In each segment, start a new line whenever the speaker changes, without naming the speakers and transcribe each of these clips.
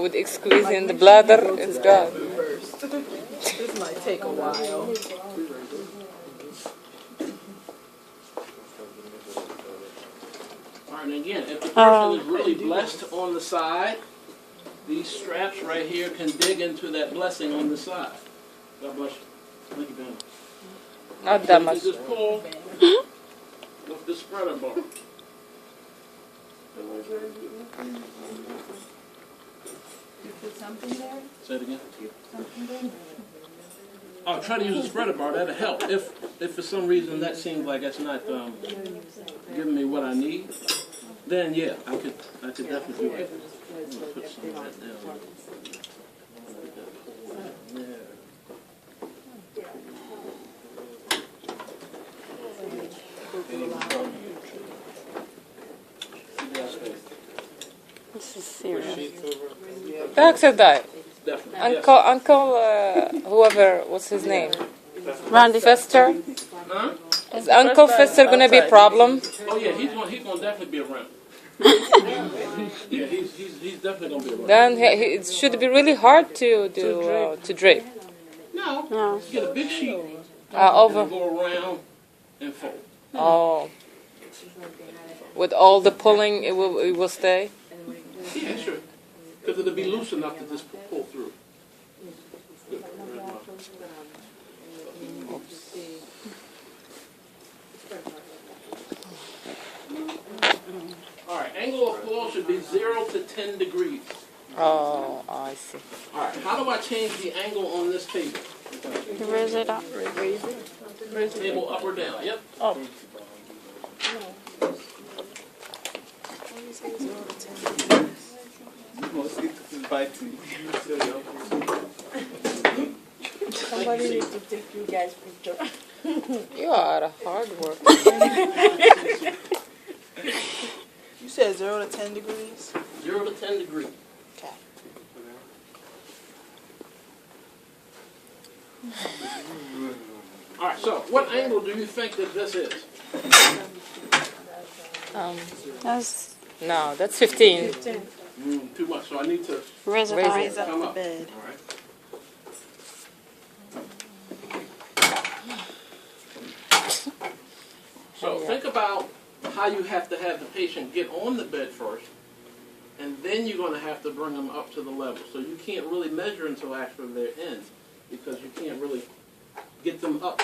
with squeezing the bladder, it's gone.
This might take a while.
All right, and again, if the person is really blessed on the side, these straps right here can dig into that blessing on the side. God bless you. Thank you, Ben.
Not that much.
You just pull with the spreader bar.
You put something there?
Say it again.
You put something there?
I'll try to use a spreader bar. That'll help. If for some reason that seems like that's not giving me what I need, then yeah, I could definitely do it. I'm gonna put some of that down.
This is serious.
Doctor died.
Definitely.
Uncle, whoever, what's his name?
Randy.
Fester?
Huh?
Is Uncle Fester going to be a problem?
Oh yeah, he's gonna definitely be around. Yeah, he's definitely gonna be around.
Then it should be really hard to drape.
No.
No.
Get a big sheet
Over.
and go around and fold.
Oh. With all the pulling, it will stay?
Yeah, sure. Because it'll be loose enough to just pull through. Good. All right, angle of fall should be 0 to 10 degrees.
Oh, I see.
All right, how do I change the angle on this table?
You raise it up.
Table up or down? Yep.
Oh.
Somebody needs to take you guys' picture.
You are a hard worker.
You said 0 to 10 degrees?
0 to 10 degrees.
Okay.
All right, so what angle do you think that this is?
That's
No, that's 15.
Too much, so I need to
raise it
Raise
up.
it.
Raise up
come
the
up.
bed.
All right. So think about how you have to have the patient get on the bed first, and then you're going to have to bring them up to the level. So you can't really measure until after they're in, because you can't really get them up,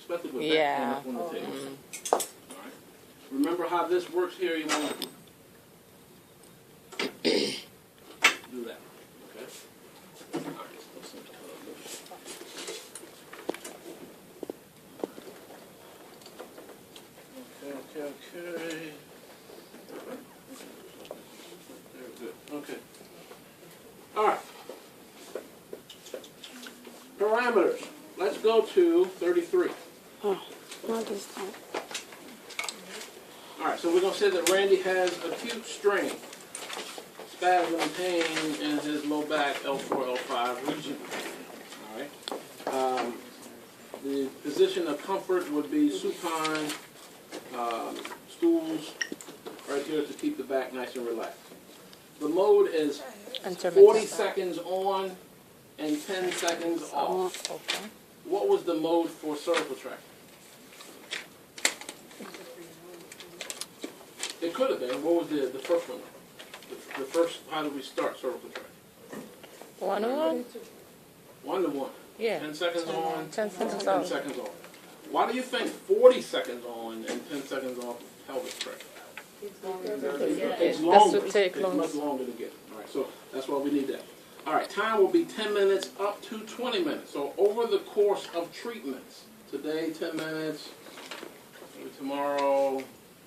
especially with that one up on the table. All right. Remember how this works here. You want to do that. Okay. All right. Okay. Very good. Okay. All right. Parameters. Let's go to 33.
Oh, what is that?
All right, so we're going to say that Randy has acute strain, spasm and pain in his low back L4, L5 region. All right. The position of comfort would be supine, stools right here to keep the back nice and relaxed. The mode is 40 seconds on and 10 seconds off.
Okay.
What was the mode for cervical tract? It could have been. What was the first one? The first, how did we start cervical tract?
1-1?
1 to 1.
Yeah.
10 seconds on,
10 seconds
10
off.
seconds off. Why do you think 40 seconds on and 10 seconds off pelvic tract? It's longer.
would take
It's
longer.
much longer to get. All right, so that's why we need that. All right, time will be 10 minutes up to 20 minutes. So over the course of treatments, today 10 minutes, maybe tomorrow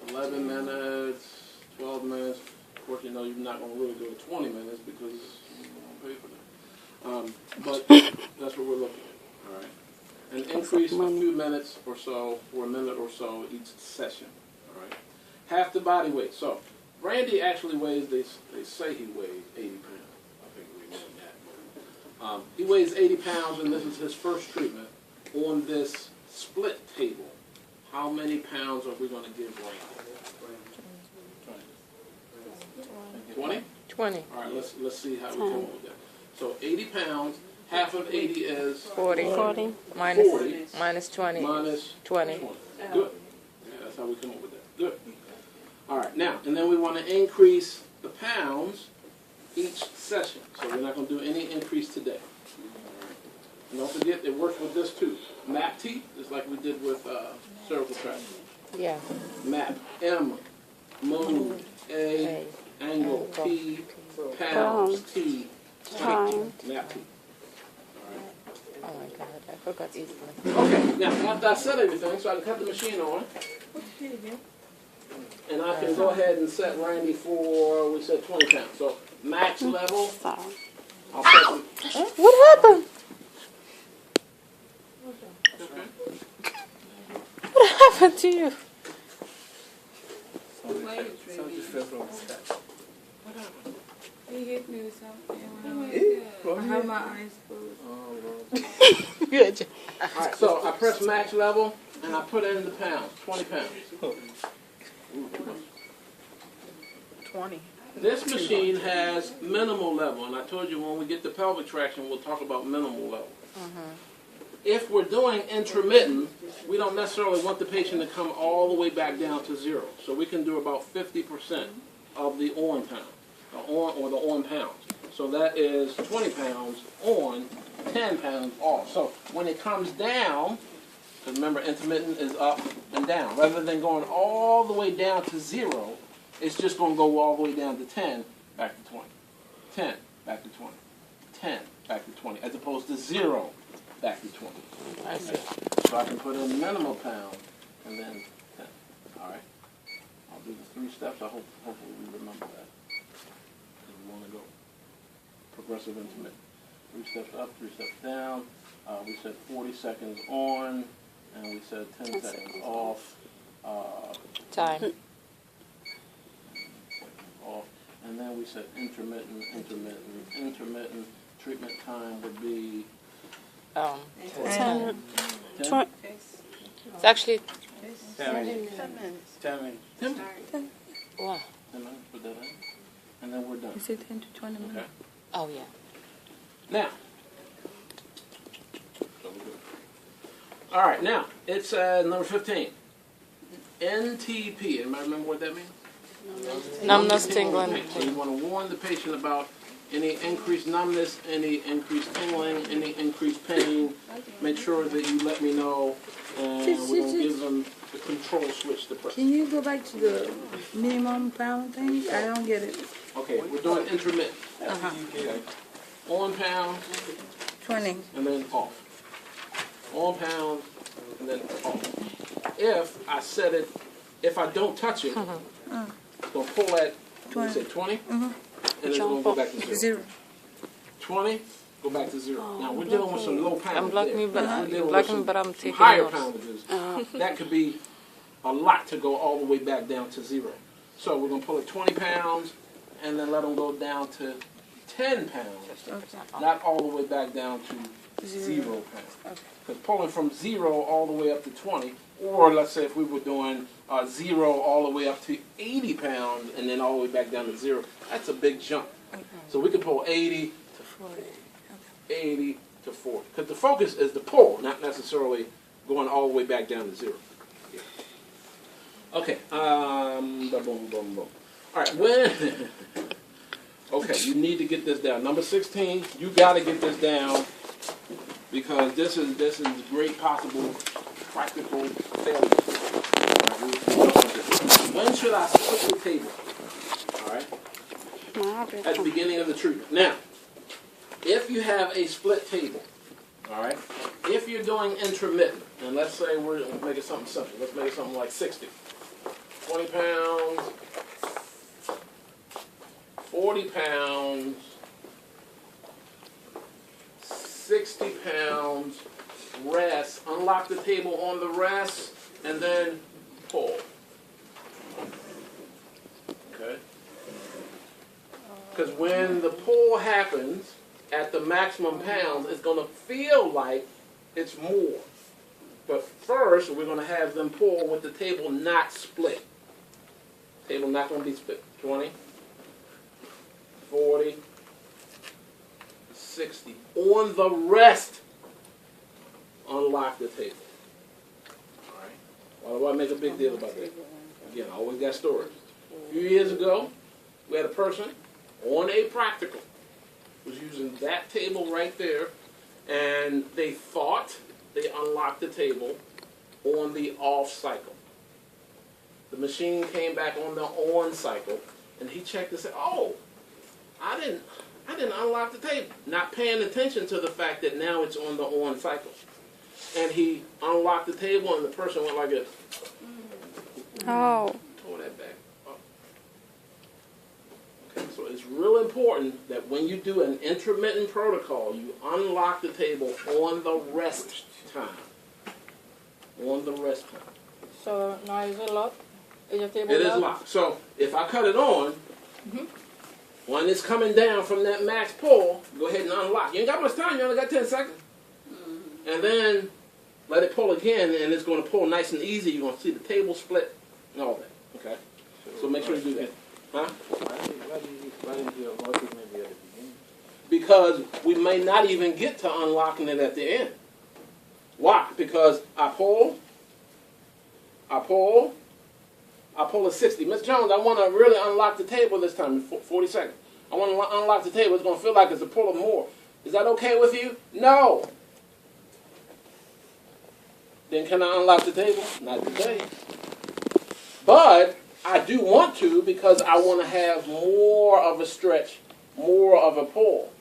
11 minutes, 12 minutes. Of course, you know you're not going to really go to 20 minutes because you won't pay for that. But that's what we're looking at. All right, an increase a few minutes or so, or a minute or so each session. All right, half the body weight. So Randy actually weighs. They say he weighs 80 pounds. I think we know that. He weighs 80 pounds, and this is his first treatment on this split table. How many pounds are we going to give Randy? 20?
20.
All right, let's see how we come up with that. So 80 pounds, half of 80 is
40.
40.
Minus,
40.
minus 20.
minus
20.
Good. Yeah, that's how we come up with that. Good. All right, now, and then we want to increase the pounds each session. So we're not going to do any increase today. And don't forget, it works with this too. Map T, just like we did with cervical tract.
Yeah.
Map, M, mood, A, angle, P, pounds, T, time. Map T.
Oh my God, I forgot easily.
Okay, now after I set everything, so I can cut the machine on, and I can go ahead and set Randy for, we said 20 pounds. So max level,
Sorry.
I'll set the,
What happened?
okay.
What happened to you?
He hit me with something. I have my eyes closed.
Good.
All right, so I press max level, and I put in the pounds, 20 pounds.
20.
This machine has minimal level, and I told you when we get to pelvic traction, we'll talk about minimal level. If we're doing intermittent, we don't necessarily want the patient to come all the way back down to 0. So we can do about 50% of the on pound, or the on pounds. So that is 20 pounds on, 10 pounds off. So when it comes down, because remember intermittent is up and down, rather than going all the way down to 0, it's just going to go all the way down to 10, back to 20. 10, back to 20. 10, back to 20, as opposed to 0, back to 20.
I see.
So I can put in minimal pound and then 10. All right? I'll do the 3 steps. Hopefully we remember that. Because we want to go progressive intermittent. 3 steps up, 3 steps down. We said 40 seconds on, and we said 10 seconds off.
Time.
Off. And then we said intermittent. Treatment time would be
10.
10.
It's actually
10 minutes.
10 minutes.
wow.
10 minutes, put that in. And then we're done.
You said 10 to 20 minutes.
Okay.
Oh yeah.
Now. All right, now, it's number 15. NTP. Anybody remember what that means?
Numbness, tingling.
So you want to warn the patient about any increased numbness, any increased tingling, any increased pain. Make sure that you let me know, and we're going to give them the control switch to press.
Can you go back to the minimum pound thing? I don't get it.
Okay, we're doing intermittent. Okay. On pound,
20.
and then off. On pound, and then off. If I set it, if I don't touch it, it's going to pull at, what do you say, 20? And it's going to go back to 0.
0.
20, go back to 0. Now, we're dealing with some low pounds.
I'm blocking me, but I'm taking
higher
notes.
poundages. That could be a lot to go all the way back down to 0. So we're going to pull at 20 pounds, and then let them go down to 10 pounds. Not all the way back down to 0 pounds. Because pulling from 0 all the way up to 20, or let's say if we were doing 0 all the way up to 80 pounds and then all the way back down to 0, that's a big jump. So we could pull 80 to 40. 80 to 40. Because the focus is the pull, not necessarily going all the way back down to 0. Yeah. Okay. Boom, boom, boom. All right. When? Okay, you need to get this down. Number 16, you got to get this down because this is great possible practical failure. When should I split the table? All right. At the beginning of the treatment. Now, if you have a split table, all right, if you're doing intermittent, and let's say we're making something simple. Let's make it something like 60. 20 pounds, 40 pounds, 60 pounds, rest, unlock the table on the rest, and then pull. Okay? Because when the pull happens at the maximum pounds, it's going to feel like it's more. But first, we're going to have them pull with the table not split. Table not going to be split. 20, 60. On the rest, unlock the table. All right? Why do I make a big deal about that? Again, I always got stories. A few years ago, we had a person on a practical was using that table right there, and they thought they unlocked the table on the off cycle. The machine came back on the on cycle, and he checked and said, "Oh, I didn't unlock the table," not paying attention to the fact that now it's on the on cycle. And he unlocked the table, and the person went like this.
Oh.
Pull that back up. Okay, so it's real important that when you do an intermittent protocol, you unlock the table on the rest time. On the rest time.
So now is it locked? Is your table
It is
locked?
locked. So if I cut it on, when it's coming down from that max pull, go ahead and unlock. You ain't got much time. You only got 10 seconds. And then let it pull again, and it's going to pull nice and easy. You're going to see the table split and all that. Okay? So make sure you do that. Huh?
Why didn't you unlock it maybe at the beginning?
Because we may not even get to unlocking it at the end. Why? Because I pull at 60. Ms. Jones, I want to really unlock the table this time in 40 seconds. I want to unlock the table. It's going to feel like it's a pull of more. Is that okay with you? No. Then can I unlock the table? Not today. But I do want to, because I want to have more of a stretch, more of a pull.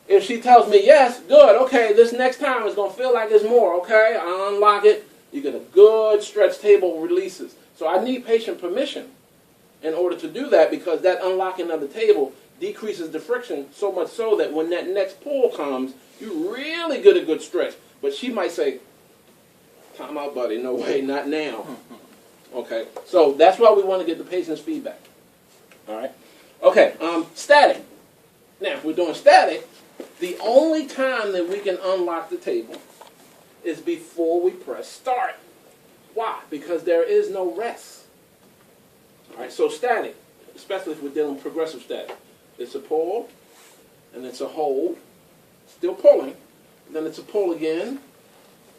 If she tells me yes, good, okay, this next time it's going to feel like it's more, okay? I unlock it. You get a good stretch table releases. So I need patient permission in order to do that, because that unlocking of the table decreases the friction so much so that when that next pull comes, you really get a good stretch. But she might say, "Time out, buddy. No way, not now." Okay, so that's why we want to get the patient's feedback. All right? Okay, static. Now, if we're doing static, the only time that we can unlock the table is before we press start. Why? Because there is no rest. All right, so static, especially if we're dealing with progressive static, it's a pull, and it's a hold, still pulling, then it's a pull again,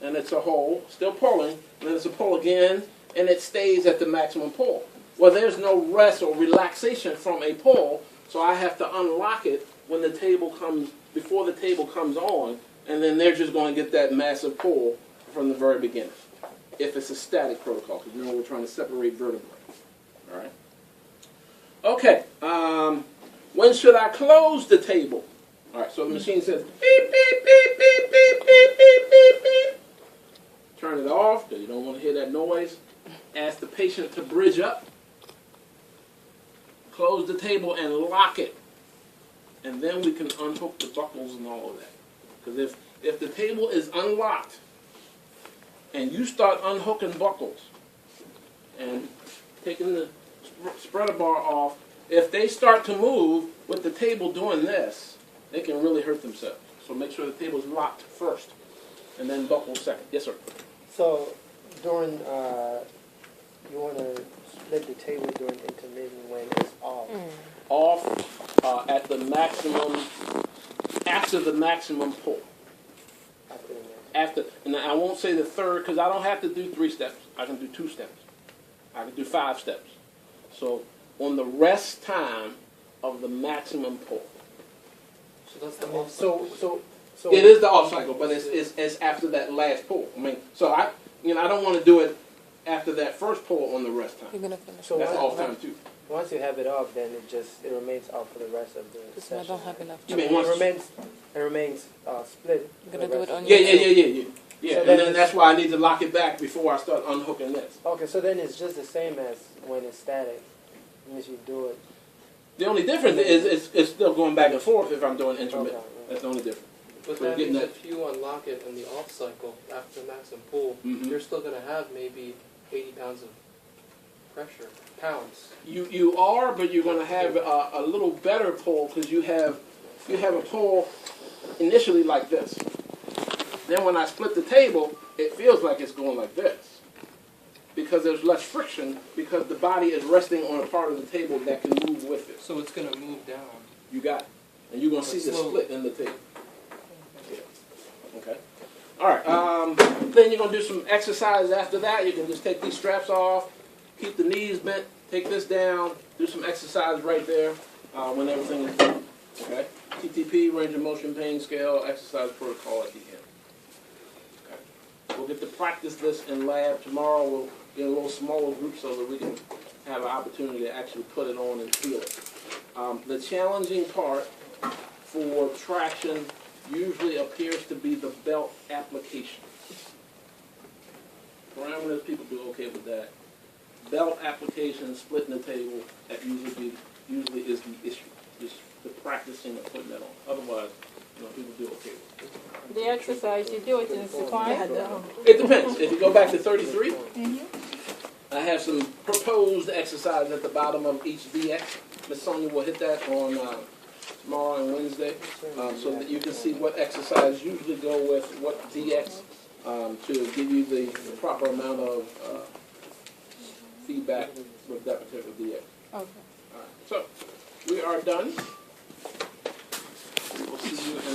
and it's a hold, still pulling, and then it's a pull again, and it stays at the maximum pull. Well, there's no rest or relaxation from a pull, so I have to unlock it when the table comes, before the table comes on, and then they're just going to get that massive pull from the very beginning. If it's a static protocol, because you know we're trying to separate vertebrae. All right? Okay, when should I close the table? All right, so the machine says, beep, beep, beep, beep, beep, beep, beep, beep, beep. Turn it off, because you don't want to hear that noise. Ask the patient to bridge up. Close the table and lock it. And then we can unhook the buckles and all of that. Because if the table is unlocked, and you start unhooking buckles and taking the spreader bar off, if they start to move with the table doing this, they can really hurt themselves. So make sure the table is locked first, and then buckle second. Yes, sir.
So during, you want to split the table during intermittent when it's off.
Off at the maximum, after the maximum pull. After, and I won't say the third, because I don't have to do 3 steps. I can do 2 steps. I can do 5 steps. So on the rest time of the maximum pull.
So that's the off cycle. So
It is the off cycle, but it's after that last pull. I mean, so I don't want to do it after that first pull on the rest time.
You're gonna finish.
So
That's
once-
off time too.
Once you have it off, then it remains off for the rest of the
Because I
session.
don't have enough
You
time.
mean once?
It remains split.
You're gonna do it on
Yeah.
your
Yeah,
So
and
then
then that's why I need to lock it back before I start unhooking this.
Okay, so then it's just the same as when it's static. Once you do it.
The only difference is it's still going back and forth if I'm doing intermittent.
Okay, yeah.
That's the only difference.
But
So
that
getting
means
that-
if you unlock it in the off cycle after maximum pull,
Mhm.
you're still going to have maybe 80 pounds of pressure. Pounds.
You are, but you're going to have a little better pull because you have a pull initially like this. Then when I split the table, it feels like it's going like this because there's less friction because the body is resting on a part of the table that can move with it.
So it's going to move down.
You got it. And you're going to see the split in the table. Yeah. Okay. All right. Then you're going to do some exercises after that. You can just take these straps off, keep the knees bent, take this down, do some exercise right there when everything is done. Okay? TTP, range of motion pain scale, exercise protocol at the end. Okay. We'll get to practice this in lab tomorrow. We'll get a little smaller group so that we can have an opportunity to actually put it on and feel it. The challenging part for traction usually appears to be the belt application. Parameters, people do okay with that. Belt application, splitting the table, that usually is the issue. Just the practicing of putting that on. Otherwise, people do okay with it.
The exercise, you do it in sequence.
It depends. If you go back to 33, I have some proposed exercises at the bottom of each DX. Miss Sonia will hit that on tomorrow and Wednesday, so that you can see what exercise usually go with what DX to give you the proper amount of feedback with that particular DX.
Okay.
All right. So we are done. We will see you in